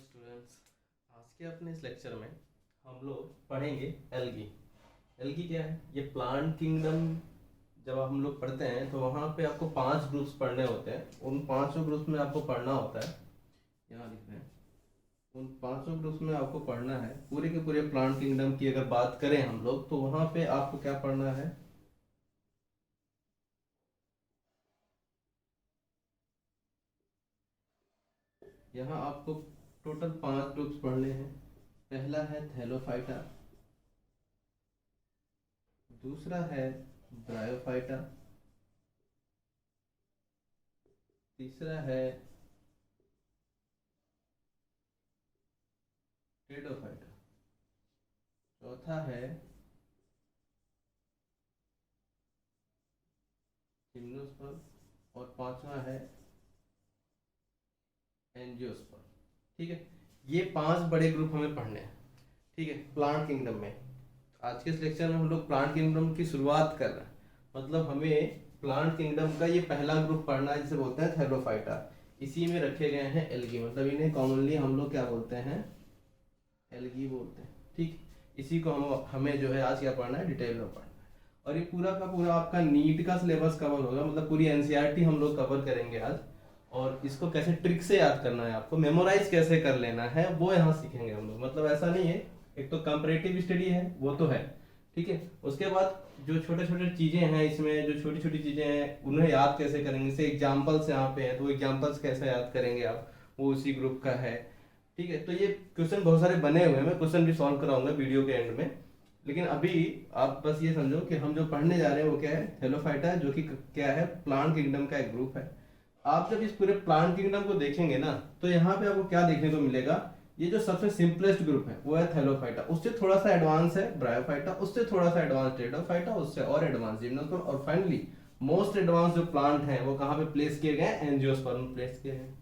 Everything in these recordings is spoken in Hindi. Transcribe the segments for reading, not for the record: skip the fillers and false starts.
स्टूडेंट्स, आज के अपने इस लेक्चर में हम लोग पढ़ेंगे एल्गी। एल्गी क्या है? ये प्लांट किंगडम जब हम लोग पढ़ते हैं तो वहाँ पे आपको 5 ग्रुप्स पढ़ने होते हैं। उन पांचों ग्रुप्स में आपको पढ़ना होता है, यहाँ लिख रहे हैं, उन पांचों ग्रुप्स में आपको पढ़ना है पूरे के पूरे प्लांट किंगडम की। अगर बात करें हम लोग तो वहाँ पे आपको क्या पढ़ना है, यहाँ आपको टोटल 5 ग्रुप्स पढ़ने हैं। पहला है थैलोफाइटा, दूसरा है ब्रायोफाइटा, तीसरा है टेडोफाइटा, चौथा है जिम्नोस्पर्म और पांचवा है एंजियोस्पर्म। ठीक है, ये 5 बड़े ग्रुप हमें पढ़ने हैं। ठीक है, प्लांट किंगडम में आज के इस लेक्चर में हम लोग प्लांट किंगडम की शुरुआत कर रहे हैं। मतलब हमें प्लांट किंगडम का ये पहला ग्रुप पढ़ना है जिसे बोलते हैं थैलोफाइटा। इसी में रखे गए हैं एल्गी, मतलब इन्हें कॉमनली हम लोग क्या बोलते हैं, एल्गी बोलते हैं। ठीक, इसी को हमें जो है आज क्या पढ़ना है, डिटेल में पढ़ना है। और ये पूरा का पूरा आपका नीट का सिलेबस कवर होगा, मतलब पूरी एनसीईआरटी हम लोग कवर करेंगे आज। और इसको कैसे ट्रिक से याद करना है, आपको मेमोराइज कैसे कर लेना है, वो यहाँ सीखेंगे हम लोग। मतलब ऐसा नहीं है, एक तो कंपैरेटिव स्टडी है वो तो है, ठीक है, उसके बाद जो छोटे छोटे चीजें हैं इसमें, जो छोटी छोटी चीजें हैं उन्हें याद कैसे करेंगे। जैसे एग्जाम्पल्स यहाँ पे हैं तो एग्जाम्पल्स कैसे याद करेंगे आप, वो उसी ग्रुप का है। ठीक है, तो ये क्वेश्चन बहुत सारे बने हुए हैं, मैं क्वेश्चन भी सॉल्व कराऊंगा वीडियो के एंड में। लेकिन अभी आप बस ये समझो कि हम जो पढ़ने जा रहे हैं वो क्या है, थैलोफाइटा, जो कि क्या है, प्लांट किंगडम का एक ग्रुप है। आप जब इस पूरे प्लांट किंगडम को देखेंगे ना तो यहाँ पे आपको क्या देखने को मिलेगा, ये जो सबसे सिंपलेस्ट ग्रुप है वो है थैलोफाइटा, उससे थोड़ा सा एडवांस है ब्रायोफाइटा, उससे थोड़ा सा एडवांस टेडोफाइटा, उससे और एडवांस जिम्नोस्पर्म, और फाइनली मोस्ट एडवांस जो प्लांट है वो कहाँ पे प्लेस किए गए, एंजियोस्पर्म प्लेस किए गए।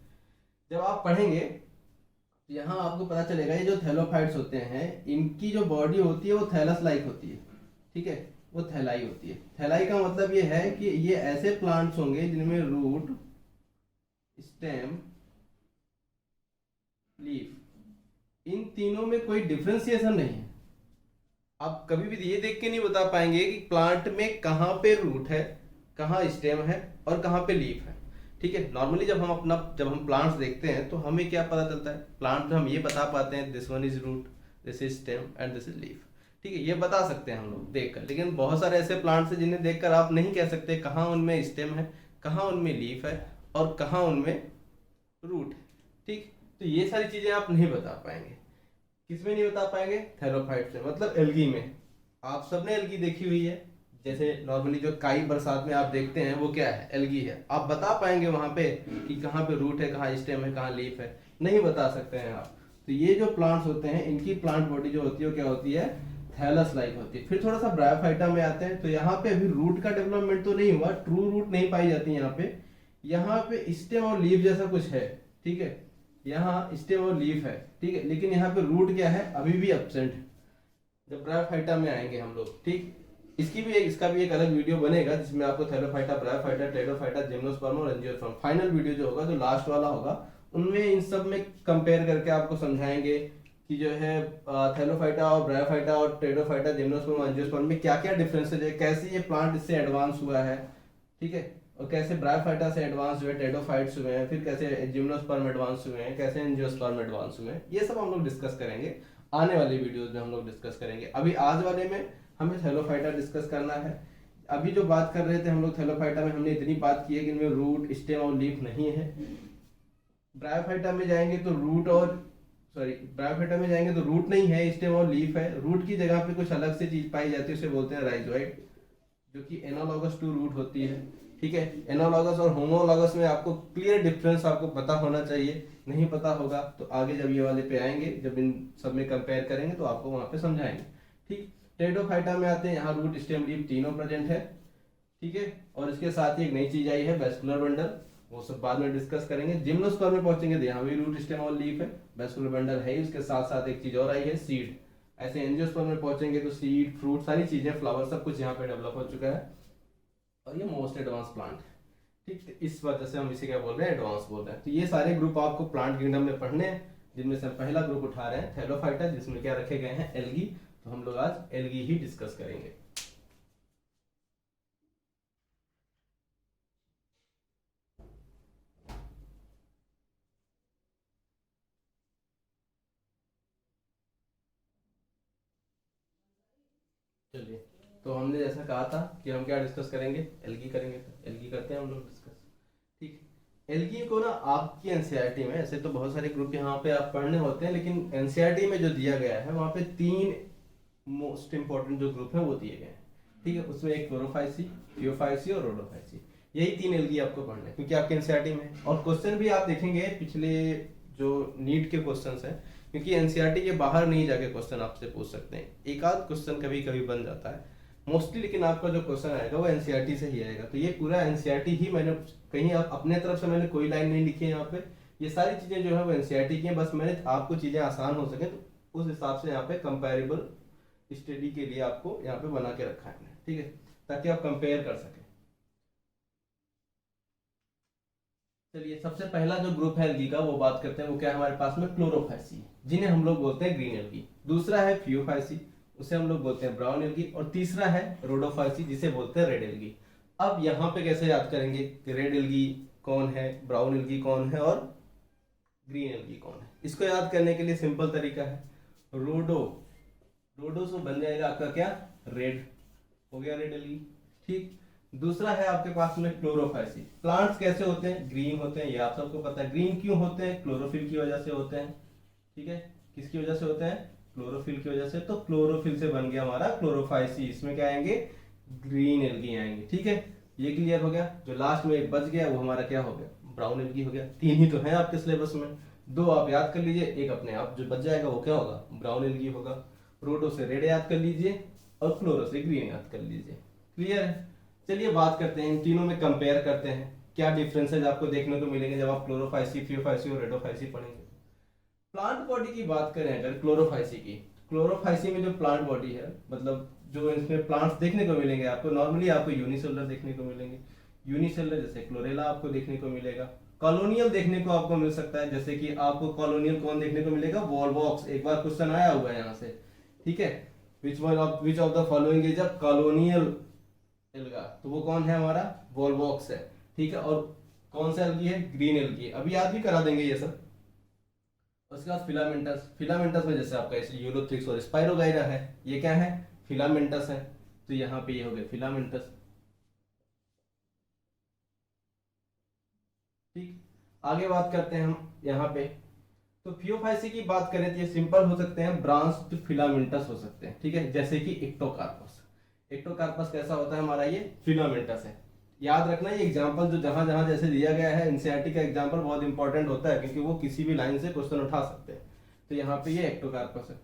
जब आप पढ़ेंगे तो यहाँ आपको पता चलेगा ये जो थैलोफाइट्स होते हैं इनकी जो बॉडी होती है वो थैलस लाइक होती है। ठीक है, वो थैलाई होती है। थैलाई का मतलब ये है कि ये ऐसे प्लांट्स होंगे जिनमें रूट, स्टेम, लीफ, इन तीनों में कोई डिफ्रेंसिएशन नहीं है। आप कभी भी ये देख के नहीं बता पाएंगे कि प्लांट में कहाँ पे रूट है, कहाँ स्टेम है और कहाँ पे लीफ है। ठीक है, नॉर्मली जब हम प्लांट्स देखते हैं तो हमें क्या पता चलता है, प्लांट में हम ये बता पाते हैं this one is root, this is stem and this is leaf. ठीक है, ये बता सकते हैं हम लोग देखकर। लेकिन बहुत सारे ऐसे प्लांट्स हैं जिन्हें देखकर आप नहीं कह सकते कहाँ उनमें स्टेम है, कहाँ उनमें लीफ है और कहाँ उनमें रूट है। ठीक, तो ये सारी चीजें आप नहीं बता पाएंगे। किसमें नहीं बता पाएंगे, थैलोफाइट्स में, मतलब एल्गी में। आप सबने एल्गी देखी हुई है, जैसे नॉर्मली जो काई बरसात में आप देखते हैं वो क्या है, एल्गी है। आप बता पाएंगे वहां पे कि कहाँ पे रूट है, कहाँ स्टेम है, कहाँ लीफ है, नहीं बता सकते हैं आप। तो ये जो प्लांट्स होते हैं इनकी प्लांट बॉडी जो होती है वो क्या होती है, थैलस लाइक होती है। फिर थोड़ा सा ब्रायोफाइटा में आते हैं तो यहाँ पे अभी रूट का डेवलपमेंट तो नहीं हुआ, ट्रू रूट नहीं पाई जाती यहाँ पे। यहाँ पे स्टेम और लीफ जैसा कुछ है। ठीक है, यहाँ स्टेम और लीफ है, ठीक है, लेकिन यहाँ पे रूट क्या है, अभी भी एब्सेंट है। जब ब्रायोफाइटा में आएंगे हम लोग, ठीक, इसका भी एक अलग वीडियो बनेगा जिसमें आपको थैलोफाइटा, ब्रायोफाइटा, टेडोफाइटा, जिम्नोस्पर्म और एंजियोस्पर्म, फाइनल वीडियो जो होगा, जो लास्ट वाला होगा, उनमें इन सब में कंपेयर करके आपको समझाएंगे कि जो है थैलोफाइटा और ब्रायोफाइटा और टेडोफाइटा, जिम्नोस्पर्म और एंजियोस्पर्म में क्या क्या डिफरेंसेज है, कैसे ये प्लांट इससे एडवांस हुआ है। ठीक है, और कैसे ब्रायोफाइटा से एडवांस हुए, टेडोफाइट्स हुए हैं, फिर कैसे जिम्नोस्पर्म एडवांस हुए हैं, कैसे एंजियोस्पर्म एडवांस हुए हैं, ये सब हम लोग डिस्कस करेंगे आने वाली वीडियोस में। हम लोग डिस्कस करेंगे। अभी आज वाले में हमें थैलोफाइटा डिस्कस करना है। अभी जो बात कर रहे थे हम लोग थैलोफाइटा में, हमने इतनी बात की है कि इनमें रूट, स्टेम और लीफ नहीं है। ब्रायोफाइटा में जाएंगे तो ब्रायोफाइटा में जाएंगे तो रूट नहीं है, स्टेम और लीफ है। रूट की जगह पे कुछ अलग से चीज पाई जाती है, उसे बोलते हैं राइजोइड, जो कि एनालॉगस टू रूट होती है। ठीक है, एनालॉगस और होमोलॉगस में आपको क्लियर डिफरेंस आपको पता होना चाहिए। नहीं पता होगा तो आगे जब ये वाले पे आएंगे, जब इन सब में कंपेयर करेंगे तो आपको वहां पे समझाएंगे। ठीक, टेडोफाइटा में आते हैं, यहाँ रूट, स्टेम, लीफ तीनों प्रेजेंट है। ठीक है, और इसके साथ ही एक नई चीज आई है, वेस्कुलर बंडल, वो सब बाद में डिस्कस करेंगे। जिम्नोस्पर्म में पहुंचेंगे तो यहाँ भी रूट, स्टेम और लीफ है, वेस्कुलर बंडल है, उसके साथ साथ एक चीज और आई है, सीड। ऐसे एंजियोस्पर्म में पहुंचेंगे तो सीड, फ्रूट, सारी चीजें, फ्लावर, सब कुछ यहाँ पे डेवलप हो चुका है और ये मोस्ट एडवांस प्लांट है। ठीक, इस वजह से हम इसे क्या बोल रहे हैं, एडवांस बोल रहे हैं। तो ये सारे ग्रुप आपको प्लांट किंगडम में पढ़ने हैं, जिनमें से हम पहला ग्रुप उठा रहे हैं थैलोफाइटा, जिसमें क्या रखे गए हैं, एल्गी। तो हम लोग आज एल्गी ही डिस्कस करेंगे। चलिए, तो हमने जैसा कहा था कि हम क्या डिस्कस करेंगे, एल्गी करेंगे, तो एल्गी करते हैं हम लोग डिस्कस। ठीक, एल्गी को ना आपकी एनसीईआरटी में, ऐसे तो बहुत सारे ग्रुप यहाँ पे आप पढ़ने होते हैं, लेकिन एनसीईआरटी में जो दिया गया है वहाँ पे 3 मोस्ट इंपॉर्टेंट जो ग्रुप है वो दिए गए हैं। ठीक है, उसमें एक क्लोरोफाइसी, थियोफाइसी और रोडोफाइसी, यही 3 एल्गी आपको पढ़ना है क्योंकि आपके एनसीईआरटी में है। और क्वेश्चन भी आप देखेंगे पिछले जो नीट के क्वेश्चन हैं, क्योंकि एनसीईआरटी के बाहर नहीं जाके क्वेश्चन आपसे पूछ सकते हैं, एक आध क्वेश्चन कभी कभी बन जाता है मोस्टली, लेकिन आपका जो क्वेश्चन आएगा वो एनसीईआरटी से ही आएगा। तो ये पूरा एनसीईआरटी ही, मैंने कहीं आप अपने तरफ से मैंने कोई लाइन नहीं लिखी है यहाँ पे, ये सारी चीजें जो है वो एनसीईआरटी की हैं, बस मैंने आपको चीजें आसान हो सके तो उस हिसाब से यहाँ पे कंपेरेबल स्टडी के लिए आपको यहाँ पे बना के रखा है, ठीक है, ताकि आप कंपेयर कर सकें। चलिए, सबसे पहला जो ग्रुप है एल्गी का वो बात करते हैं, वो क्या है हमारे पास में, क्लोरोफाइसी, जिन्हें हम लोग बोलते हैं ग्रीन एल्गी। दूसरा है थियोफाइसी, उसे हम लोग बोलते हैं ब्राउन एल्गी। और तीसरा है रोडोफाइसी, जिसे बोलते हैं रेड एल्गी। अब यहाँ पे कैसे याद करेंगे कि रेड एल्गी कौन है, ब्राउन एल्गी कौन है और ग्रीन एल्गी कौन है? इसको याद करने के लिए सिंपल तरीका है, रोडो, रोडो से बन जाएगा आपका क्या, रेड, हो गया रेड एल्गी। ठीक, दूसरा है आपके पास में क्लोरोफाइसी। प्लांट्स कैसे होते हैं, ग्रीन होते हैं, ये आप सबको पता है। ग्रीन क्यों होते हैं, क्लोरोफिल की वजह से होते हैं। ठीक है, किसकी वजह से होते हैं, क्लोरोफिल की वजह से। तो क्लोरोफिल से बन गया हमारा क्लोरोफाइसी, इसमें क्या आएंगे, ग्रीन एल्गी आएंगे। ठीक है, ये क्लियर हो गया। जो लास्ट में एक बच गया वो हमारा क्या हो गया, ब्राउन एल्गी हो गया। 3 ही तो है आपके सिलेबस में, 2 आप याद कर लीजिए, एक अपने आप जो बच जाएगा वो क्या होगा, ब्राउन एल्गी होगा। रोडो से रेड याद कर लीजिए और क्लोरो से ग्रीन याद कर लीजिए। क्लियर है? चलिए बात करते हैं, इन तीनों में कंपेयर करते हैं क्या डिफरेंसेस आपको देखने को मिलेंगे जब आप क्लोरोफाइसी, थियोफाइसी और रेडोफाइसी पढ़ेंगे। प्लांट बॉडी की बात करें अगर क्लोरोफाइसी की, क्लोरोफाइसी में जो प्लांट बॉडी है, मतलब जो इसमें प्लांट्स देखने को मिलेंगे आपको, नॉर्मली आपको यूनिसेलुलर देखने को मिलेंगे। यूनिसेलुलर जैसे क्लोरेला आपको देखने को मिलेगा। कॉलोनियल देखने को आपको मिल सकता है, जैसे कि आपको कॉलोनियल कौन देखने को मिलेगा, वॉलवॉक्स। एक बार क्वेश्चन आया हुआ है यहाँ से, ठीक है, which of the following is a colonial alga, तो वो कौन है हमारा, वॉलवॉक्स है। ठीक है, और कौन सा एल्गी है, ग्रीन एल्गी है। अभी याद भी करा देंगे ये सब। उसके बाद फिलामेंटस, फिलामेंटस में जैसे आपका यूलोथ्रिक्स और स्पाइरोगाइरा है, ये क्या है, फिलामेंटस है। तो यहाँ पे ये हो गया फिलामेंटस। ठीक, आगे बात करते हैं हम यहाँ पे। तो थियोफाइसी की बात करें तो ये सिंपल हो सकते हैं, ब्रांच्ड फिलामेंटस हो सकते हैं। ठीक है, जैसे कि एक्टोकार्पस। एक्टोकार्पस कैसा होता है हमारा, ये फिलामेंटस है। याद रखना ये एग्जांपल जो जहां जहां जैसे दिया गया है, एनसीईआरटी का एग्जांपल बहुत इंपॉर्टेंट होता है क्योंकि वो किसी भी लाइन से क्वेश्चन उठा सकते हैं। तो यहाँ पे ये एक्टोकार्पस है।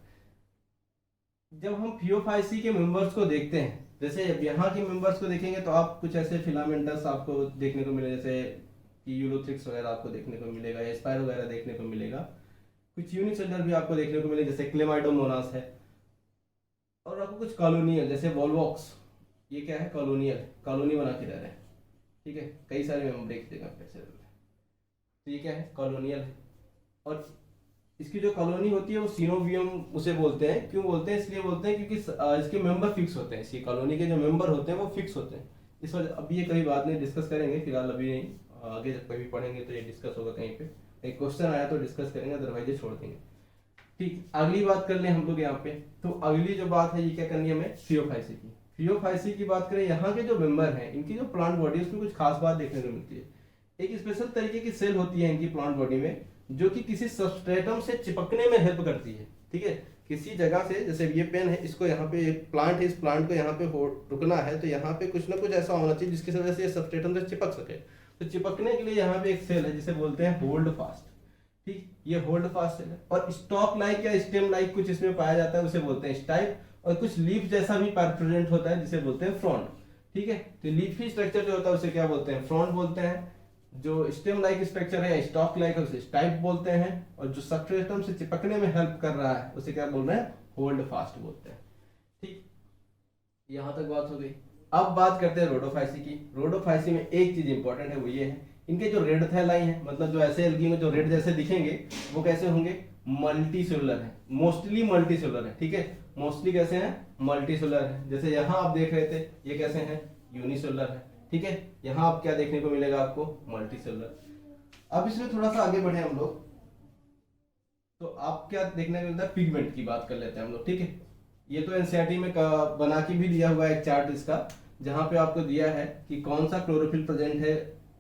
जब हम थियोफाइसी के मेंबर्स को देखते हैं, जैसे यहाँ के मेंबर्स को देखेंगे तो आप कुछ ऐसे फिलामेंटस आपको देखने को मिले, जैसे कि यूलोथ्रिक्स वगैरह आपको देखने को मिलेगा या स्पाइरो वगैरह देखने को मिलेगा। कुछ यूनिसेलुलर भी आपको देखने को मिले जैसे क्लेमाइडोमोनास है। और आपको कुछ कॉलोनियल जैसे वॉलवॉक्स, ये क्या है, कॉलोनियल, कॉलोनी बना के रह रहे हैं। ठीक है, कई सारे मेंबर देख देगा कैसे, तो ये क्या है, कॉलोनियल है। और इसकी जो कॉलोनी होती है वो सीनोवियम उसे बोलते हैं। क्यों बोलते हैं, इसलिए बोलते हैं क्योंकि इसके मेंबर फिक्स होते हैं, इसकी कॉलोनी के जो मेंबर होते हैं वो फिक्स होते हैं। इस वजह, अभी ये कभी बात नहीं डिस्कस करेंगे, फिलहाल अभी नहीं, आगे जब कभी पढ़ेंगे तो ये डिस्कस होगा कहीं पे, एक क्वेश्चन आया तो डिस्कस करेंगे, अदरवाइज ये छोड़ देंगे। ठीक, अगली बात कर ले हम लोग यहाँ पे। तो अगली जो बात है ये क्या करनी है हमें, थियोफाइसी की। थियोफाइसी की बात करें, यहाँ के जो मेंबर हैं इनकी जो प्लांट बॉडी है उसमें कुछ खास बात देखने को मिलती है। एक स्पेशल तरीके की सेल होती है इनकी प्लांट बॉडी में, जो कि किसी सबस्ट्रेटम से चिपकने में हेल्प करती है। ठीक है, किसी जगह से, जैसे ये पेन है, इसको यहाँ पे प्लांट है, इस प्लांट को यहाँ पे रुकना है, तो यहाँ पे कुछ ना कुछ ऐसा होना चाहिए जिसकी वजह से ये सबस्ट्रेटम से चिपक सके। तो चिपकने के लिए यहाँ पे एक सेल है जिसे बोलते हैं होल्ड फास्ट। ठीक, ये होल्ड फास्ट सेल है। और स्टॉक लाइक या स्टेम लाइक कुछ इसमें पाया जाता है, उसे बोलते हैं स्टाइप। और कुछ लीफ जैसा भी प्रेजेंट होता है जिसे बोलते हैं फ्रॉन्ट। ठीक है, तो लीफी स्ट्रक्चर जो होता है उसे क्या बोलते हैं, फ्रॉन्ट बोलते हैं। जो स्टेम लाइक स्ट्रक्चर है, स्टॉक लाइक है, उसे स्टाइप बोलते हैं। और जो सबस्ट्रेटम से चिपकने में हेल्प कर रहा है उसे क्या बोल रहे हैं, होल्ड फास्ट बोलते हैं। ठीक, यहां तक बात हो गई। अब बात करते हैं रोडोफाइसी की। रोडोफाइसी में एक चीज इंपॉर्टेंट है, वो ये है, इनके जो रेड थैलाई है, मतलब जो ऐसे एल्गी में जो रेड जैसे दिखेंगे वो कैसे होंगे, मल्टी सेलुलर है, मोस्टली मल्टी सेलुलर है, ठीक है। मोस्टली कैसे हैं, मल्टी सेलुलर है। जैसे यहाँ आप देख रहे थे ये कैसे हैं, यूनिसेलुलर है, ठीक है। यहाँ आप क्या देखने को मिलेगा आपको, मल्टी सेलुलर। अब इसमें थोड़ा सा आगे बढ़े हम लोग, तो आप क्या देखने को मिलता है, पिगमेंट की बात कर लेते हैं हम लोग, ठीक है। ये तो एनसीईआरटी में बना के भी दिया हुआ है एक चार्ट इसका, जहां पे आपको दिया है कि कौन सा क्लोरोफिल प्रेजेंट है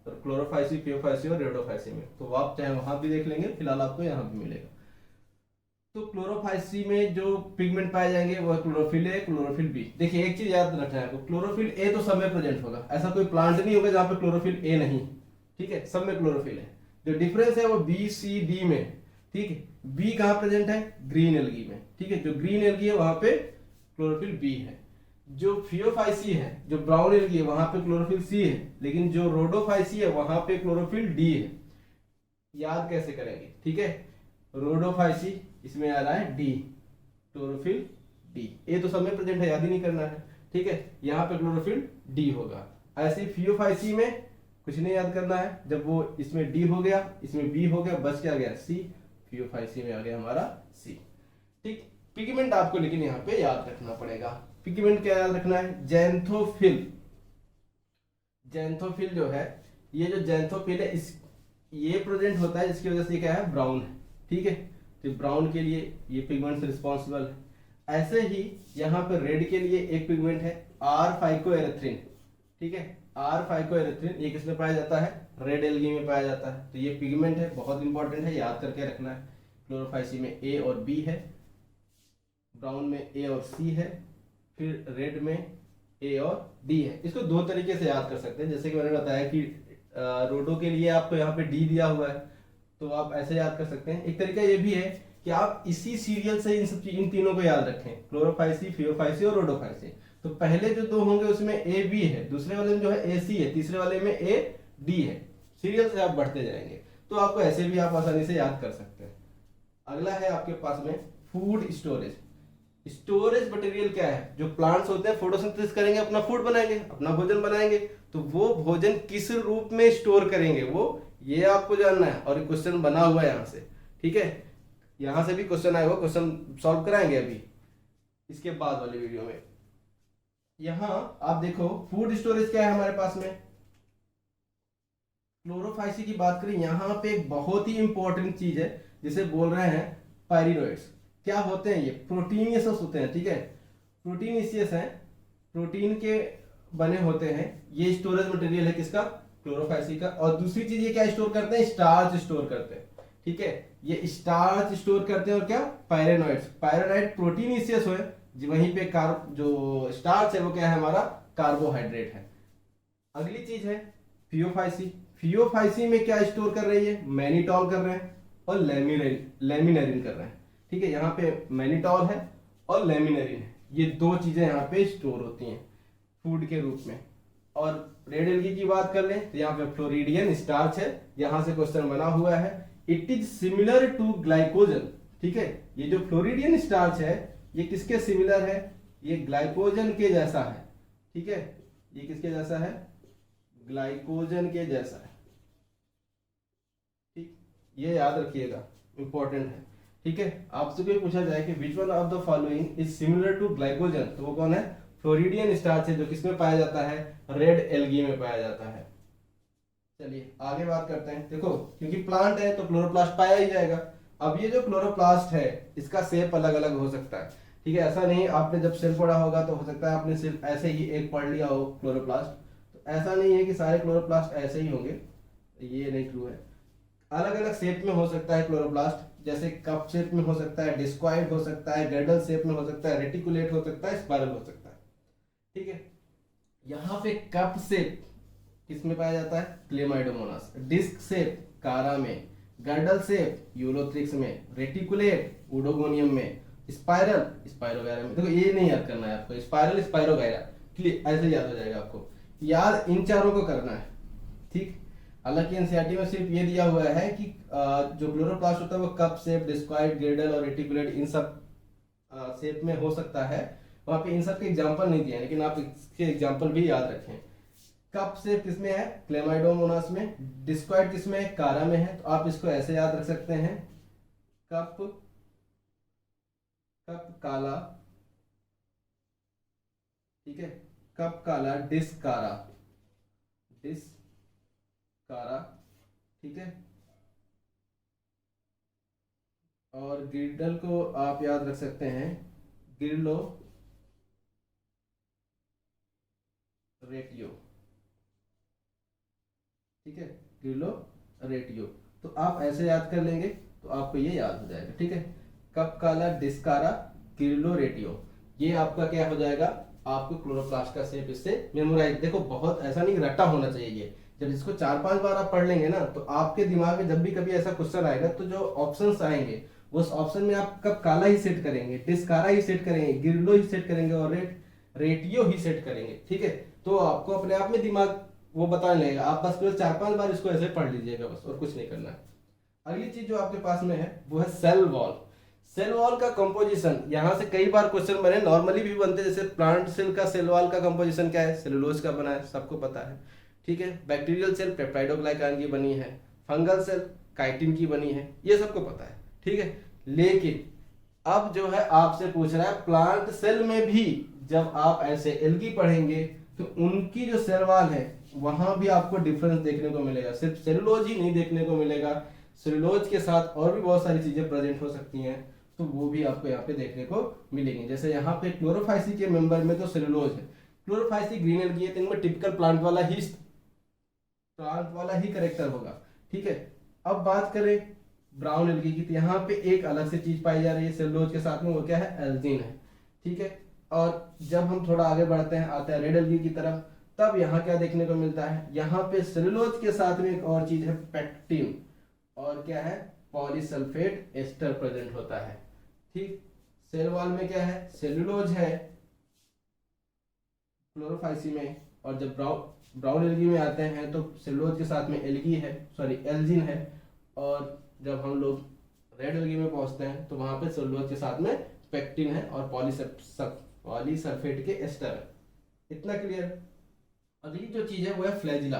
क्लोरोफाइसी, फियोफाइसी और रेडोफाइसी में, तो आप चाहे वहां भी देख लेंगे, फिलहाल आपको यहाँ भी मिलेगा। तो क्लोरोफाइसी में जो पिगमेंट पाए जाएंगे वो क्लोरोफिल ए, क्लोरोफिल बी। देखिए एक चीज याद रखना है आपको, क्लोरोफिल ए तो सब में प्रेजेंट होगा, ऐसा कोई प्लांट नहीं होगा जहां पे क्लोरोफिल ए नहीं, ठीक है, सब में क्लोरोफिल है। जो डिफरेंस है वो बी सी डी में, ठीक है। बी कहाँ प्रेजेंट है, ग्रीन एल्गी में, ठीक है। जो ग्रीन एल्गी है वहां पे क्लोरोफिल बी है। जो फियोफाइसी है, जो ब्राउन एल्गी है, वहां पे क्लोरोफिल सी है, लेकिन जो रोडोफाइसी है वहां पे क्लोरोफिल डी है। याद कैसे करेंगे, ठीक है। रोडोफाइसी इसमें आ रहा है डी, क्लोरोफिल डी, ए तो सब में प्रेजेंट है, याद ही नहीं करना है, ठीक है। यहाँ पे क्लोरोफिल डी होगा। ऐसे फियोफाइसी में कुछ नहीं याद करना है, जब वो इसमें डी हो गया, इसमें बी हो गया, बच क्या गया सी, फियोफाइसी में आ गया हमारा सी, ठीक। पिगमेंट आपको लेकिन यहाँ पे याद रखना पड़ेगा। पिगमेंट क्या याद रखना है, जैंथोफिल। जैंथोफिल जो है, ये जो जैंथोफिल है इस ये प्रेजेंट होता है, जिसकी वजह से क्या है, ब्राउन है, ठीक है। तो ब्राउन के लिए ये पिगमेंट रिस्पॉन्सिबल है। ऐसे ही यहाँ पे रेड के लिए एक पिगमेंट है आर फाइकोएरिथ्रिन, ठीक है। आर फाइकोएरिथ्रिन ये किसमें पाया जाता है, रेड एल्गी में पाया जाता है। तो ये पिगमेंट है, बहुत इंपॉर्टेंट है, याद करके रखना है। क्लोरोफाइसी में ए और बी है, ब्राउन में ए और सी है, फिर रेड में ए और डी है। इसको दो तरीके से याद कर सकते हैं, जैसे कि मैंने बताया कि रोडो के लिए आपको यहाँ पे डी दिया हुआ है, तो आप ऐसे याद कर सकते हैं। एक तरीका ये भी है कि आप इसी सीरियल से इन तीनों को याद रखें, क्लोरोफाइसी, फियोफाइसी और रोडोफाइसी। तो पहले जो दो होंगे उसमें ए बी है, दूसरे वाले में जो है ए सी है, तीसरे वाले में ए डी है। सीरियल से आप बढ़ते जाएंगे, तो आपको ऐसे भी आप आसानी से याद कर सकते हैं। अगला है आपके पास में फूड स्टोरेज। स्टोरेज मटेरियल क्या है, जो प्लांट्स होते हैं फोटोसिंथेसिस करेंगे, अपना फूड बनाएंगे, अपना भोजन बनाएंगे, तो वो भोजन किस रूप में स्टोर करेंगे वो ये आपको जानना है। और क्वेश्चन बना हुआ है यहाँ से, ठीक है, यहाँ से भी क्वेश्चन आया हुआ, क्वेश्चन सॉल्व कराएंगे अभी इसके बाद वाली वीडियो में। यहाँ आप देखो फूड स्टोरेज क्या है हमारे पास में, क्लोरोफाइसी की बात करें, यहाँ पे एक बहुत ही इंपॉर्टेंट चीज है जिसे बोल रहे हैं पायरिनोइड्स। क्या होते हैं ये, प्रोटीनियस होते हैं, ठीक है। प्रोटीनियस हैं, प्रोटीन के बने होते हैं। ये स्टोरेज मटेरियल है किसका, क्लोरोफाइसी का। और दूसरी चीज ये क्या स्टोर करते हैं, स्टार्च स्टोर करते हैं, ठीक है। ये स्टार्च स्टोर करते हैं और क्या, पायरेनोइड्स। पायरेनोइड प्रोटीनियस हो, वहीं पे जो स्टार्च है वो क्या है हमारा, कार्बोहाइड्रेट है। अगली चीज है फियोफाइसी। फियोफाइसी में क्या स्टोर कर रही है, मैनिटॉल कर रहे हैं और लेमिनेरिन कर रहे हैं, ठीक है। यहाँ पे मैनिटॉल है और लेमिनेरिन है, ये दो चीजें यहाँ पे स्टोर होती हैं फूड के रूप में। और रेड एल्गी की बात कर लें तो यहाँ पे फ्लोरिडियन स्टार्च है, यहाँ से क्वेश्चन बना हुआ है। It is similar to glycogen, ठीक है। ये जो फ्लोरिडियन स्टार्च है ये किसके सिमिलर है, ये ग्लाइकोजन के जैसा है, ठीक है। ये किसके जैसा है, ग्लाइकोजन के जैसा है, ठीक। ये याद रखिएगा, इंपॉर्टेंट है, ठीक है। आपसे कोई पूछा जाए कि which one of the following is similar to glycogen, तो वो कौन है, फ्लोरिडियन स्टार्च है, जो किसमें पाया जाता है, रेड एल्गी में पाया जाता है। चलिए आगे बात करते हैं। देखो क्योंकि प्लांट है तो क्लोरोप्लास्ट पाया ही जाएगा। अब ये जो क्लोरोप्लास्ट है इसका शेप अलग अलग हो सकता है, ठीक है। ऐसा नहीं आपने जब सेल पढ़ा होगा तो हो सकता है आपने सिर्फ ऐसे ही एक पढ़ लिया हो क्लोरोप्लास्ट, तो ऐसा नहीं है कि सारे क्लोरोप्लास्ट ऐसे ही होंगे, ये नहीं ट्रू है। अलग अलग शेप में हो सकता है क्लोरोप्लास्ट, जैसे कप शेप में हो सकता है, डिस्क्वाइड हो सकता है, गैडल शेप में हो सकता है, रेटिकुलेट हो सकता है, स्पाइरल हो सकता है, ठीक है। यहाँ पे कप शेप किसमें पाया जाता है, क्लेमाइडोमोनास। डिस्क शेप कारा में, गर्डल शेप यूलोथ्रिक्स में, रेटिकुलेट ऊडोगोनियम में, स्पाइरल स्पाइरोगैरा में। देखो ये नहीं याद करना है आपको, स्पाइरल स्पाइरोगैरा, क्लियर, ऐसे याद हो जाएगा आपको। याद इन चारों को करना है, ठीक। हालांकि एनसीईआरटी में सिर्फ ये दिया हुआ है कि जो क्लोरोप्लास्ट होता है वो कप शेप, डिस्क्वाइड, ग्रेडल और रेटिकुलेट इन सब शेप में हो सकता है। वहां पे इन सब के एग्जांपल नहीं दिए, लेकिन आप इसके एग्जांपल भी याद रखें। कप शेप किसमें है, क्लेमाइडोमोनास में। डिस्क्वाइड किसमें है, कारा में है। तो आप इसको ऐसे याद रख सकते हैं, कप कप काला, ठीक है, कप काला, डिस्कारा, डिस्कारा, ठीक है। और ग्रिडल को आप याद रख सकते हैं, ग्रिलो रेटियो, ठीक है, ग्रिलो रेटियो। तो आप ऐसे याद कर लेंगे तो आपको ये याद हो जाएगा, ठीक है। कप काला, डिस्कारा, ग्रिलो रेटियो, ये आपका क्या हो जाएगा, आपको क्लोरोप्लास्ट का शेप इससे मेमोराइज। देखो बहुत ऐसा नहीं रट्टा होना चाहिए ये, जब इसको 4-5 बार आप पढ़ लेंगे ना तो आपके दिमाग में जब भी कभी ऐसा क्वेश्चन आएगा तो जो ऑप्शंस आएंगे उस ऑप्शन में आप कब काला ही सेट करेंगे, डिस्कारा ही सेट करेंगे, गिरलो ही सेट करेंगे और रेटियो ही सेट करेंगे, ठीक है। तो आपको अपने आप में दिमाग वो बताने लगेगा। आप बस केवल 4-5 बार इसको ऐसे पढ़ लीजिएगा बस, और कुछ नहीं करना है। अगली चीज जो आपके पास में है वो है सेल वॉल। सेल वॉल का कंपोजिशन, यहाँ से कई बार क्वेश्चन बने, नॉर्मली भी बनते हैं। जैसे प्लांट सेल का सेल वॉल का कंपोजिशन क्या है, सेलुलोज का बना है, सबको पता है, ठीक है। बैक्टीरियल सेल पेप्टाइडोग्लाइकान की बनी है, फंगल सेल काइटिन की बनी है, ये सबको पता है, ठीक है। लेकिन अब जो है आपसे पूछ रहा है प्लांट सेल में भी जब आप ऐसे एल्गी पढ़ेंगे तो उनकी जो सेल वॉल है वहां भी आपको डिफरेंस देखने को मिलेगा। सिर्फ सेलुलोज ही नहीं देखने को मिलेगा, सेलुलोज के साथ और भी बहुत सारी चीजें प्रेजेंट हो सकती हैं, तो वो भी आपको यहाँ पे देखने को मिलेंगी। जैसे यहाँ पे क्लोरोफाइसी के मेंबर में तो सेलुलोज है, क्लोरोफाइसी ग्रीन एल्गी है, तो इनमें टिपिकल प्लांट वाला ही करेक्टर होगा, ठीक है। अब बात करें ब्राउन एल्गी की, तो यहाँ पे एक अलग से चीज पाई जा रही है सेलुलोज के साथ में, वो क्या है, एल्जीन है, ठीक है। और जब हम थोड़ा आगे बढ़ते हैं, आते हैं रेड एल्गी की तरफ, तब यहाँ क्या देखने को मिलता है, यहाँ पे सेलुलोज के साथ में एक और चीज है पेक्टिन, और क्या है, पॉलीसल्फेट एस्टर प्रेजेंट होता है, ठीक। सेल वॉल में क्या है, सेलुलोज है क्लोरोफाइसी में, और जब ब्राउन एल्गी में आते हैं तो सेलुलोज के साथ में एल्जीन है, और जब हम लोग रेड एल्गी में पहुंचते हैं तो वहां पे सेलुलोज के साथ में पेक्टिन है और पॉलीसल्फेट के एस्टर है। इतना क्लियर। अगली जो चीज है वो है फ्लैजिला।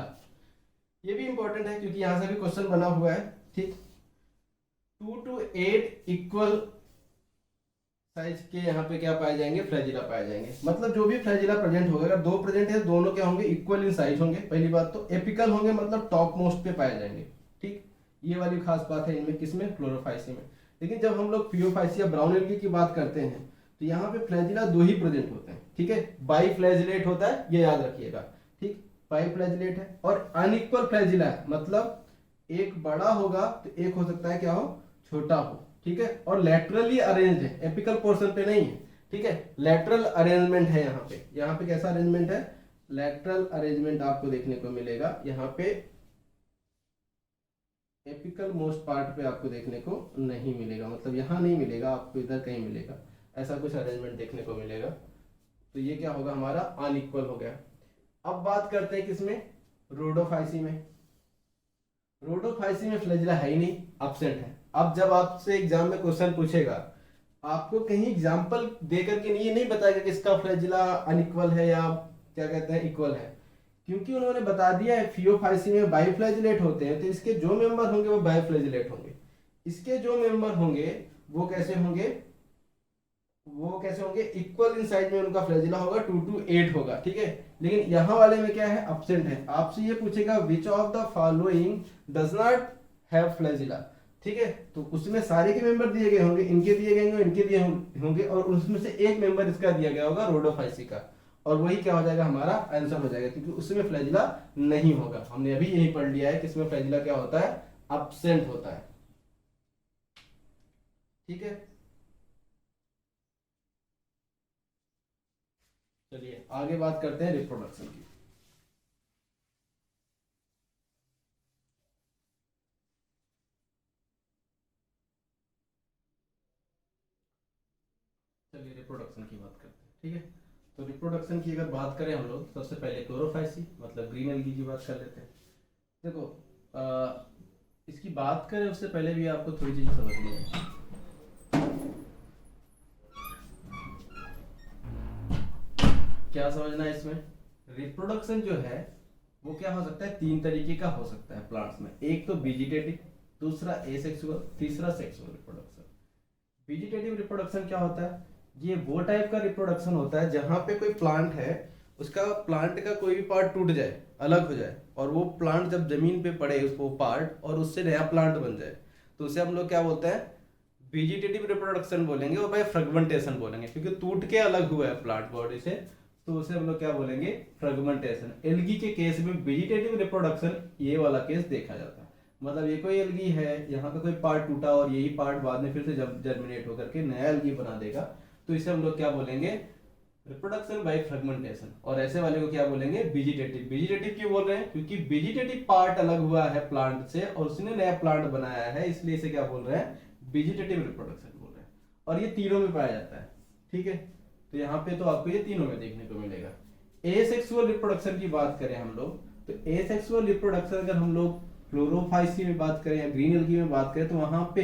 ये भी इंपॉर्टेंट है क्योंकि यहां से भी क्वेश्चन बना हुआ है, ठीक। 2 to 8 इक्वल साइज के यहाँ पे क्या पाए जाएंगे, फ्लैजिला पाए जाएंगे। मतलब जो भी फ्लैजिला प्रेजेंट होगा, अगर दो प्रेजेंट है दोनों क्या होंगे, इक्वल इन साइज होंगे। पहली बात तो एपिकल होंगे, मतलब टॉप मोस्ट पे पाए जाएंगे, ठीक। ये वाली खास बात है इनमें, किसमें, क्लोरोफाइसी में। लेकिन जब हम लोग फियोफाइसी या ब्राउन एल्गी की बात करते हैं तो यहाँ पे फ्लैजिला दो ही प्रेजेंट होते हैं, ठीक है। बाई फ्लैजिलेट होता है, ये याद रखिएगा, ठीक। बाई फ्लैजिलेट है, और अनइक्वल फ्लैजिला है, मतलब एक बड़ा होगा तो एक हो सकता है क्या हो, छोटा हो, ठीक है। और लैटरली अरेंज्ड है, एपिकल पोर्शन पे नहीं है, ठीक है। लैटरल अरेंजमेंट है यहाँ पे कैसा अरेंजमेंट है, लैटरल अरेंजमेंट आपको देखने को मिलेगा। यहाँ पे एपिकल मोस्ट पार्ट पे आपको देखने को नहीं मिलेगा, मतलब यहाँ नहीं मिलेगा आपको, इधर कहीं मिलेगा, ऐसा कुछ अरेंजमेंट देखने को मिलेगा। तो ये क्या होगा, हमारा अनइक्वल हो गया। अब बात करते हैं किसमें, रोडोफाइसी में। रोडोफाइसी में फ्लैजिला है ही नहीं, एब्सेंट है। अब जब आपसे एग्जाम में क्वेश्चन पूछेगा, आपको कहीं एग्जाम्पल दे करके ये नहीं बताएगा कि इसका फ्लैजिला अनइक्वल है या क्या कहते हैं इक्वल है, क्योंकि उन्होंने बता दिया है फियोफाइसी में बाइफ्लैजिलेट होते हैं, तो इसके जो मेंबर होंगे वो बाइफ्लैजिलेट होंगे। इसके जो मेंबर होंगे वो कैसे होंगे, इक्वल इन साइज में उनका फ्लैजिला होगा, 2 to 8 होगा, ठीक है। लेकिन यहाँ वाले में क्या है, एब्सेंट है। आपसे ये पूछेगा which of the following does not have flagella, ठीक है। तो उसमें सारे के मेंबर दिए गए होंगे, इनके दिए गए होंगे, इनके दिए होंगे, और उसमें से एक मेंबर इसका दिया गया होगा रोडोफाइसी का, और वही क्या हो जाएगा, हमारा आंसर हो जाएगा, क्योंकि उसमें फ्लैजिला नहीं होगा। हमने अभी यही पढ़ लिया है कि इसमें फ्लैजिला क्या होता है, एब्सेंट होता है, ठीक है। चलिए आगे बात करते हैं रिप्रोडक्शन की। चलिए रिप्रोडक्शन की बात करते हैं, ठीक है। तो रिप्रोडक्शन की अगर बात करें हम लोग, सबसे पहले क्लोरोफाइसी मतलब ग्रीन एल्गी की बात कर लेते हैं। देखो इसकी बात करें उससे पहले भी आपको थोड़ी चीजें समझनी है। क्या समझना है इसमें, रिप्रोडक्शन जो है वो क्या हो सकता है, 3 तरीके का हो सकता है प्लांट्स में। एक तो वेजिटेटिव, दूसरा एसेक्सुअल, तीसरा सेक्सुअल रिप्रोडक्शन। वेजिटेटिव रिप्रोडक्शन क्या होता है? ये वो टाइप का रिप्रोडक्शन होता है जहाँ पे कोई प्लांट है, उसका प्लांट का कोई भी पार्ट टूट जाए, अलग हो जाए, और वो प्लांट जब जमीन पे पड़े उसको पार्ट, और उससे नया प्लांट बन जाए, तो उसे हम लोग क्या बोलते हैं? वेजिटेटिव रिप्रोडक्शन बोलेंगे, और भाई फ्रेगमेंटेशन बोलेंगे, क्योंकि टूट के अलग हुआ है प्लांट बॉडी से, तो उसे हम लोग क्या बोलेंगे? फ्रेगमेंटेशन। एल्गी के केस में वेजिटेटिव रिप्रोडक्शन ये वाला केस देखा जाता है। मतलब ये कोई एल्गी है, यहाँ का कोई पार्ट टूटा और यही पार्ट बाद में फिर से जब जर्मिनेट होकर के नया एल्गी बना देगा, तो इसे हम लोग क्या बोलेंगे? Reproduction by fragmentation. और ऐसे वाले को क्या बोलेंगे? वेजिटेटिव। वेजिटेटिव क्यों बोल रहे हैं? क्योंकि वेजिटेटिव पार्ट अलग हुआ है प्लांट से और उसने नया प्लांट बनाया है, इसलिए इसे क्या बोल रहे हैं? वेजिटेटिव रिप्रोडक्शन बोल रहे हैं। और ये तीनों में पाया जाता है, ठीक है? तो यहाँ पे तो आपको ये तीनों में देखने को मिलेगा। एसेक्सुअल रिप्रोडक्शन की बात करें हम लोग, तो एसेक्सुअल रिप्रोडक्शन अगर हम लोग क्लोरोफाइसी में बात करें या ग्रीन एल्गी में बात करें, तो वहां पे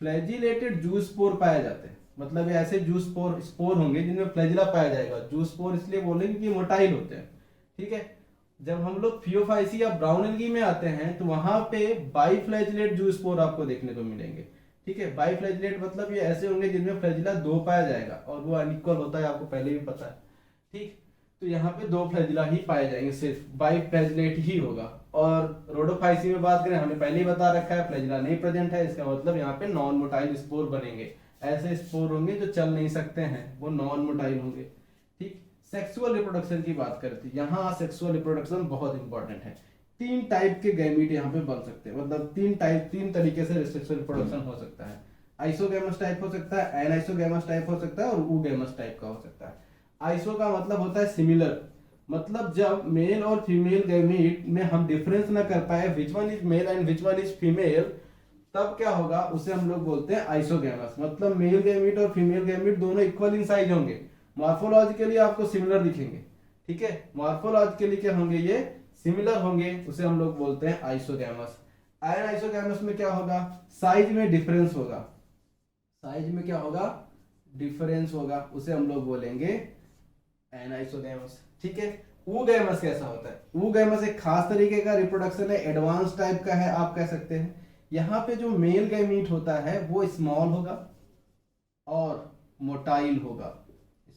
फ्लैजिलेटेड जूस्पोर पाए जाते हैं। मतलब ये ऐसे जूस्पोर स्पोर होंगे जिनमें फ्लैजिला पाया जाएगा। जूस्पोर इसलिए बोलेंगे कि मोटाइल होते हैं, ठीक है? जब हम लोग फियोफाइसी या ब्राउन एल्गी में आते हैं, तो वहां पे बाइफ्लैजिलेट जूस्पोर आपको देखने को मिलेंगे, ठीक है? बाइफ्लैजिलेट मतलब ये ऐसे होंगे जिनमें फ्लैजिला दो पाया जाएगा, और वो अनइक्वल होता है, आपको पहले भी पता है, ठीक? तो यहाँ पे दो फ्लैजिला ही पाए जाएंगे, सिर्फ बाइफ्लैजिलेट ही होगा। और रोडोफाइसी में बात करें, हमने पहले ही बता रखा है फ्लैजिला नहीं प्रेजेंट है, इसका मतलब यहाँ पे नॉन मोटाइल स्पोर बनेंगे। ऐसे स्पोर होंगे जो चल नहीं सकते हैं, वो नॉन मोटाइल होंगे, ठीक? सेक्सुअल रिप्रोडक्शन की बात करते हैं, यहाँ सेक्सुअल रिप्रोडक्शन बहुत इंपॉर्टेंट है। तीन टाइप के गैमीट यहाँ पे बन सकते हैं, मतलब तीन तरीके से सेक्सुअल रिप्रोडक्शन हो सकता है। आइसोगैमस टाइप हो सकता है, एनाइसोगैमस टाइप हो सकता है, और ऊगैमस टाइप का हो सकता है। आइसो का मतलब होता है सिमिलर, मतलब जब मेल और फीमेल गैमीट में हम डिफरेंस ना कर पाए which one is male and which one is female, तब क्या होगा? उसे हम लोग बोलते हैं आइसोगैमस। मतलब मेल गैमीट और फीमेल गैमीट दोनों इक्वल इन साइज होंगे, मॉर्फोलॉजिकली आपको सिमिलर दिखेंगे, ठीक है? मॉर्फोलॉजिकली क्या होंगे? ये सिमिलर होंगे, उसे हम लोग बोलते हैं आइसोगैमस। आइसोगैमस में क्या होगा? साइज में डिफरेंस होगा। साइज में क्या होगा? डिफरेंस होगा, उसे हम लोग बोलेंगे एनाइसोगैमस, ठीक है? ऊगैमस कैसा होता है? ऊगैमस एक खास तरीके का रिप्रोडक्शन है, एडवांस टाइप का है, आप कह सकते हैं। यहाँ पे जो मेल गैमीट होता है वो स्मॉल होगा और मोटाइल होगा,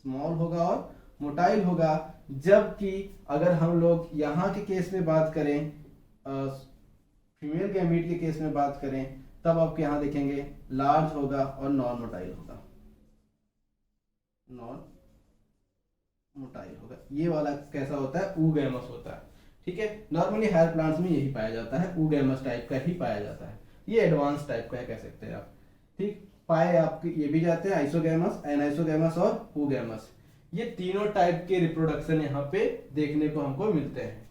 स्मॉल होगा और मोटाइल होगा। जबकि अगर हम लोग यहाँ के केस में बात करें, फीमेल गैमीट के केस में बात करें, तब आप यहाँ देखेंगे लार्ज होगा और नॉन मोटाइल होगा, नॉन मोटाइल होगा। ये वाला कैसा होता है? ऊगैमस होता है, ठीक है? नॉर्मली हेयर प्लांट्स में यही पाया जाता है, ऊगैमस टाइप का ही पाया जाता है। ये एडवांस टाइप का है, कह सकते हैं आप, ठीक? पाए आपके ये भी जाते हैं, आइसोगैमस, एनाइसोगैमस और ऊगैमस। ये तीनों टाइप के रिप्रोडक्शन यहाँ पे देखने को हमको मिलते हैं,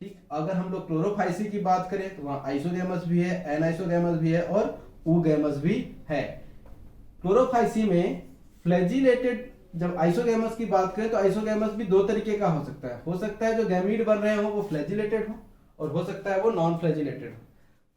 ठीक? अगर हम लोग क्लोरोफाइसी की बात करें, तो वहां आइसोगैमस भी है, एनाइसोगैमस भी है और ऊगैमस भी है। क्लोरोफाइसी में फ्लैजिलेटेड, जब आइसोगैमस की बात करें तो आइसोगैमस भी दो तरीके का हो सकता है जो गैमीट बन रहे हो वो फ्लैजिलेटेड हो, और हो सकता है वो नॉन फ्लैजिलेटेड हो।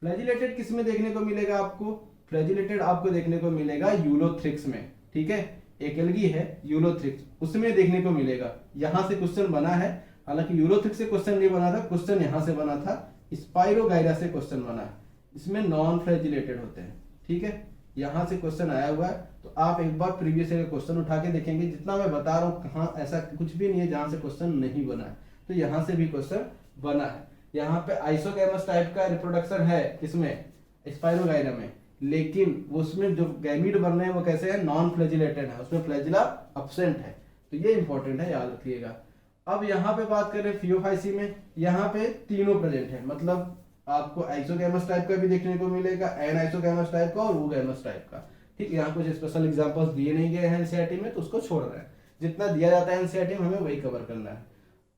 फ्लैजिलेटेड किस में देखने को मिलेगा आपको? फ्लैजिलेटेड आपको देखने को मिलेगा यूलोथ्रिक्स में, ठीक है? एक एल्गी है यूलोथ्रिक्स, उसमें देखने को मिलेगा। यहां से क्वेश्चन बना है, हालांकि यूलोथ्रिक्स से क्वेश्चन नहीं बना था, क्वेश्चन यहां से बना था, स्पाइरोगाइरा से क्वेश्चन बना है। इसमें नॉन फ्लैजिलेटेड होते हैं, ठीक है? यहां से क्वेश्चन आया हुआ है, तो आप एक बार प्रीवियस ईयर क्वेश्चन उठा के देखेंगे। जितना मैं बता रहा हूँ, कहाँ ऐसा कुछ भी नहीं है जहां से क्वेश्चन नहीं बना है, तो यहां से भी क्वेश्चन बना है। यहाँ पे आइसोगैमस टाइप का रिप्रोडक्शन है, किसमें? स्पाइरोगाइरा में, लेकिन उसमें जो गैमीट बन रहे हैं वो कैसे है? नॉन फ्लैजिलेटेड है, उसमें फ्लैजिला अब्सेंट है। तो ये इंपॉर्टेंट है, याद रखिएगा। अब यहाँ पे बात करें फियोफाइसी में, यहाँ पे तीनों प्रेजेंट है, मतलब आपको आइसोगैमस टाइप का भी देखने को मिलेगा, एनाइसोगैमस टाइप का और ऊगैमस टाइप का, ठीक? यहाँ कुछ स्पेशल एग्जांपल्स दिए नहीं गए हैं एनसीईआरटी में, तो उसको छोड़ रहे हैं। जितना दिया जाता है एनसीईआरटी में, हमें वही कवर करना है।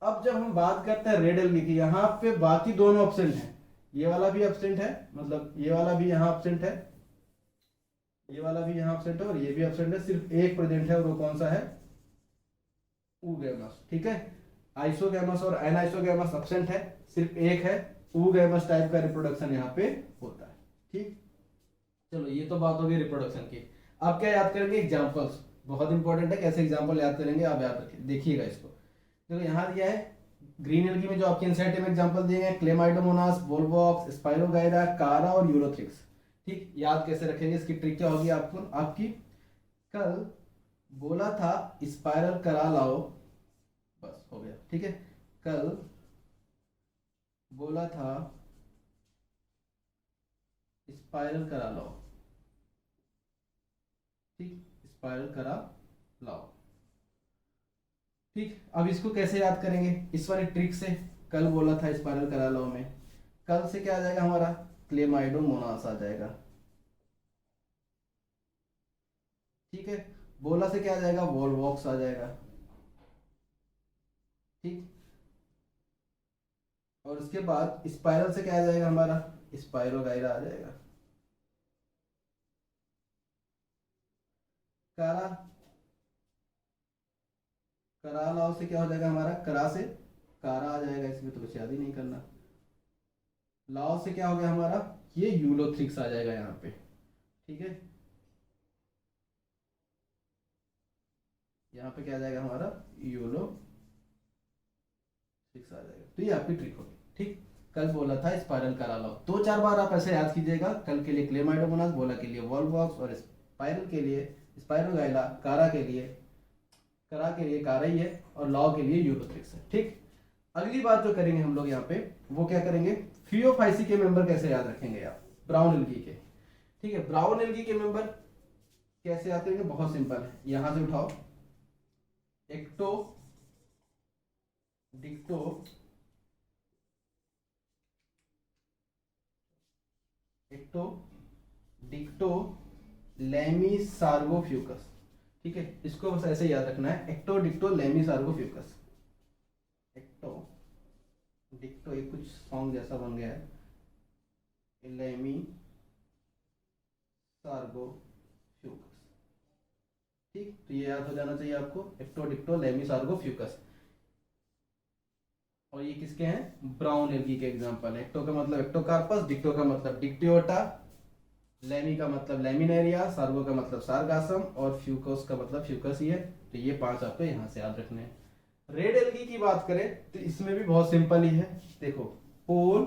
अब जब हम बात करते हैं रेड एल्गी की, यहाँ पे बाकी दोनों एब्सेंट है, ये वाला भी एब्सेंट है, मतलब ये वाला भी यहाँ एब्सेंट है, ये वाला भी यहाँ एब्सेंट है, और ये भी एब्सेंट है। सिर्फ एक प्रेजेंट है, और वो कौन सा है? ऊगैमस, ठीक है? आइसोगैमस और एनाइसोगैमस एब्सेंट है, सिर्फ एक है। ऊगैमस टाइप का रिप्रोडक्शन यहाँ पे होता है, ठीक? चलो, ये तो बात हो गई रिप्रोडक्शन की। अब क्या याद करेंगे? एग्जांपल्स बहुत इंपॉर्टेंट है, कैसे एग्जांपल याद करेंगे आप याद रखिए, देखिएगा इसको। देखो यहाँ दिया है ग्रीन एल्गी में, जो आपके एनसीईआरटी में एग्जांपल दिए हैं, क्लेमाइडोमोनास, वोल्वॉक्स, स्पाइरोगाइरा, कारा और यूलोथ्रिक्स। ठीक, याद कैसे रखेंगे, इसकी ट्रिक क्या होगी आपको आपकी, कल बोला था स्पाइरल करा लाओ, बस हो गया। ठीक है, कल बोला था स्पाइरल करा लाओ, ठीक, स्पाइरल करा लाओ। ठीक, अब इसको कैसे याद करेंगे, इस वाली ट्रिक से। कल बोला था स्पाइरल करा लो में, कल से क्या आ जाएगा हमारा, क्लेमाइडोमोनास आ जाएगा। ठीक है, बोला से क्या आ जाएगा, वॉलवॉक्स आ जाएगा। ठीक, और उसके बाद स्पाइरल से क्या आ जाएगा हमारा, स्पाइरोगाइरा आ जाएगा। कारा, करा लाओ से क्या हो जाएगा हमारा, करा से कारा आ जाएगा, इसमें तो कुछ याद ही नहीं करना। लाओ से क्या हो गया हमारा, ये यूलोथ्रिक्स आ जाएगा यहाँ पे। ठीक है, यहाँ पे क्या आ जाएगा हमारा, यूलोथ्रिक्स आ जाएगा। तो ये आपकी ट्रिक होगी। ठीक, कल बोला था स्पाइरल करा लो, दो चार बार आप ऐसे याद कीजिएगा। कल के लिए क्लेमाइडोमोनास, बोला के लिए वॉलवॉक्स, और स्पाइरल के लिए स्पाइरोगाइला, कारा के लिए करा के लिए कारा ही है, और लॉ के लिए यूलोथ्रिक्स है। ठीक, अगली बात जो करेंगे हम लोग यहाँ पे, वो क्या करेंगे, फियोफाइसी के मेंबर कैसे याद रखेंगे आप, ब्राउन एल्गी के। ठीक है, ब्राउन एल्गी के मेंबर कैसे याद करेंगे, बहुत सिंपल है, यहां से उठाओ, एक्टो, डिक्टो, एक्टो, डिक्टो, लेमी सार्गोफ्यूकस। ठीक है, इसको बस ऐसे याद रखना है, एक्टो डिक्टो लेमी सार्गोफ्यूकस। एक्टो डिक्टो, एक कुछ सॉन्ग जैसा बन गया है, लेमी सार्गोफ्यूकस। ठीक, तो ये याद हो जाना चाहिए आपको, एक्टो डिक्टो लेमी सार्गोफ्यूकस। और ये किसके हैं, ब्राउन एल्गी के एग्जांपल है। एक्टो का मतलब एक्टोकार्पस, डिक्टो का मतलब डिक्टियोटा, लेमी का मतलब लेमिनेरिया, सार्गो का मतलब सारगासम, और फ्यूकोस का मतलब फ्यूकस ही है। तो ये पांच आपको यहाँ से याद रखने हैं। रेड एल्गी की बात करें तो इसमें भी बहुत सिंपल ही है। देखो, पोल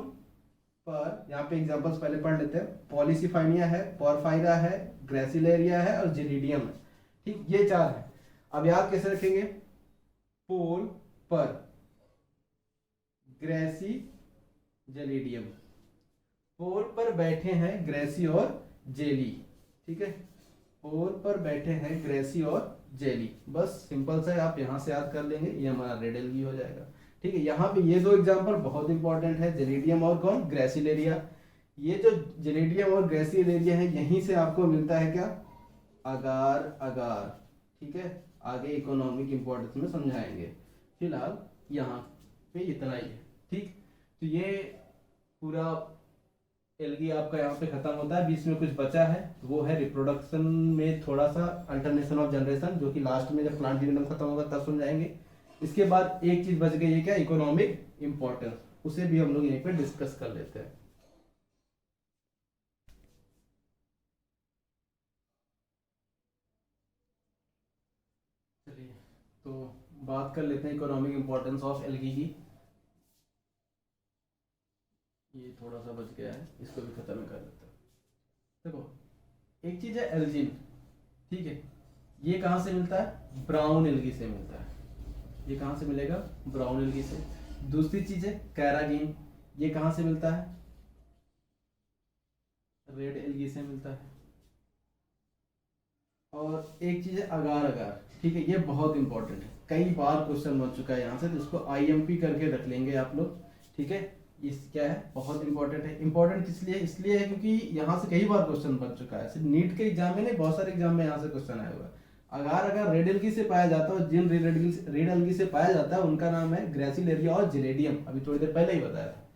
पर यहाँ पे एग्जांपल्स पहले पढ़ लेते हैं, पॉलीसिफाइनिया है, पॉरफाइरा है, ग्रेसिलेरिया है, और जिलीडियम है। ठीक, ये चार है। अब याद कैसे रखेंगे, पोल पर ग्रेसी जेलिडियम, पोल पर बैठे हैं ग्रेसी और जेली। ठीक है, पोल पर बैठे हैं ग्रेसी और जेली, बस सिंपल सा है, आप यहां से याद कर लेंगे, ये हमारा रेड एल्गी हो जाएगा। ठीक है, यहाँ पे ये दो एग्जांपल बहुत इंपॉर्टेंट है, जेलिडियम और कौन, ग्रेसिलेरिया। ये जो जेलिडियम और ग्रेसिलेरिया है, यहीं से आपको मिलता है क्या, अगार अगार। ठीक है, आगे इकोनॉमिक इंपॉर्टेंस में समझाएंगे, फिलहाल यहाँ पे इतना ही है। ठीक, तो ये पूरा एल्गी आपका यहाँ पे खत्म होता है। बीच में कुछ बचा है, वो है रिप्रोडक्शन में थोड़ा सा अल्टरनेशन ऑफ जनरेशन, जो कि लास्ट में जब प्लांट डिविजन खत्म होगा तब समझाएंगे। इसके बाद एक चीज बच गई है क्या, इकोनॉमिक इंपॉर्टेंस, उसे भी हम लोग यहीं पे डिस्कस कर लेते हैं। चलिए, तो बात कर लेते हैं इकोनॉमिक इंपॉर्टेंस ऑफ एल्गी की। ये थोड़ा सा बच गया है, इसको भी खत्म कर लेते हैं। देखो, एक चीज है एल्जिन। ठीक है, ये कहाँ से मिलता है, ब्राउन एल्गी से मिलता है। ये कहाँ से मिलेगा, ब्राउन एल्गी से। दूसरी चीज है कैरागिन, ये कहाँ से मिलता है, रेड एल्गी से मिलता है। और एक चीज है अगार अगार। ठीक है, ये बहुत इंपॉर्टेंट है, कई बार क्वेश्चन बन चुका है यहाँ से, तो इसको आईएमपी करके रख लेंगे आप लोग। ठीक है, इस क्या है, बहुत इंपॉर्टेंट है। इंपॉर्टेंट इसलिए इसलिए है क्योंकि यहाँ से कई बार क्वेश्चन बन चुका है, सिर्फ नीट के एग्जाम में नहीं, बहुत सारे एग्जाम में यहाँ से क्वेश्चन आया हुआ है। अगार अगर रेड एल्गी से पाया जाता है, जिन रेड एल्गी से पाया जाता है उनका नाम है ग्रेसिलेरिया और जिलेडियम, अभी थोड़ी देर पहले ही बताया था।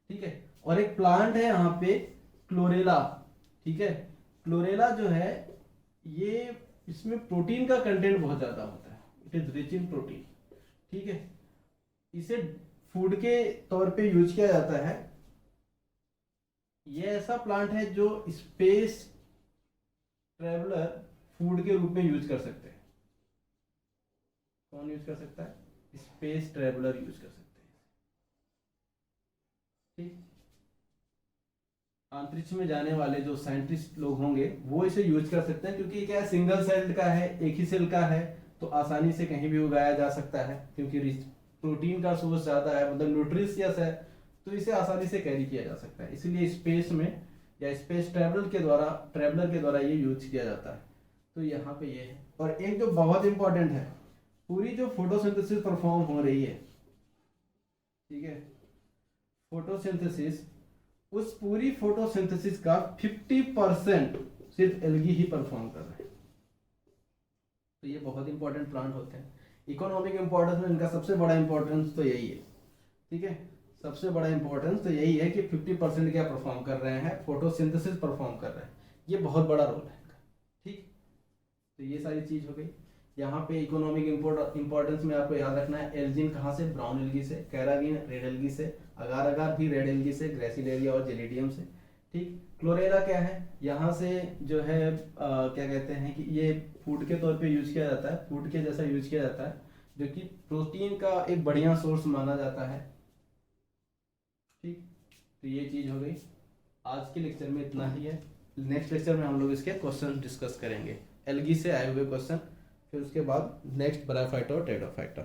ठीक है, और एक प्लांट है यहाँ पे, क्लोरेला। ठीक है, क्लोरेला जो है, ये इसमें प्रोटीन का कंटेंट बहुत ज्यादा होता है, it is rich in protein. ठीक है, इसे फूड के तौर पे यूज किया जाता है। ये ऐसा प्लांट है जो स्पेस ट्रेवलर फूड के रूप में यूज कर सकते हैं। कौन यूज कर सकता है, स्पेस ट्रेवलर यूज कर सकते हैं। ठीक, अंतरिक्ष में जाने वाले जो साइंटिस्ट लोग होंगे वो इसे यूज कर सकते हैं, क्योंकि क्या सिंगल सेल्ड का है, एक ही सेल का है, तो आसानी से कहीं भी उगाया जा सकता है, क्योंकि प्रोटीन का सोर्स ज़्यादा है, मतलब न्यूट्रिशियस है, तो इसे आसानी से कैरी किया जा सकता है। इसलिए स्पेस में या स्पेस ट्रैवलर के द्वारा ये यूज किया जाता है। तो यहाँ पे ये है। और एक जो बहुत इंपॉर्टेंट है, पूरी जो फोटोसिंथेसिस परफॉर्म हो रही है, ठीक है, फोटोसिंथेसिस, उस पूरी फोटोसिंथेसिस का 50% सिर्फ एल्गी ही परफॉर्म कर रहे हैं। तो ये बहुत इंपॉर्टेंट प्लांट होते हैं। इकोनॉमिक इंपॉर्टेंस में इनका सबसे बड़ा इंपॉर्टेंस तो यही है, ठीक है, सबसे बड़ा इंपॉर्टेंस तो यही है कि 50% क्या परफॉर्म कर रहे हैं, फोटोसिंथेसिस परफॉर्म कर रहे हैं। ये बहुत बड़ा रोल है इनका, ठीक। तो ये सारी चीज हो गई। यहाँ पे इकोनॉमिक इंपॉर्टेंस में आपको याद रखना है, एल्जिन कहाँ से, ब्राउन एल्गी से, कैरागिन रेड एल्गी से, अगार अगार भी रेड एल्गी से, ग्रेसिलेरिया और जेलिडियम से, ठीक। क्लोरेला क्या है, यहाँ से जो है क्या कहते हैं कि ये फूड के तौर पे यूज किया जाता है, फूड के जैसा यूज किया जाता है, जो कि प्रोटीन का एक बढ़िया सोर्स माना जाता है, ठीक। तो ये चीज हो गई। आज के लेक्चर में इतना ही है। नेक्स्ट लेक्चर में हम लोग इसके क्वेश्चन डिस्कस करेंगे, एल्गी से आए हुए क्वेश्चन, फिर उसके बाद नेक्स्ट ब्रायोफाइटा और टेरिडोफाइटा।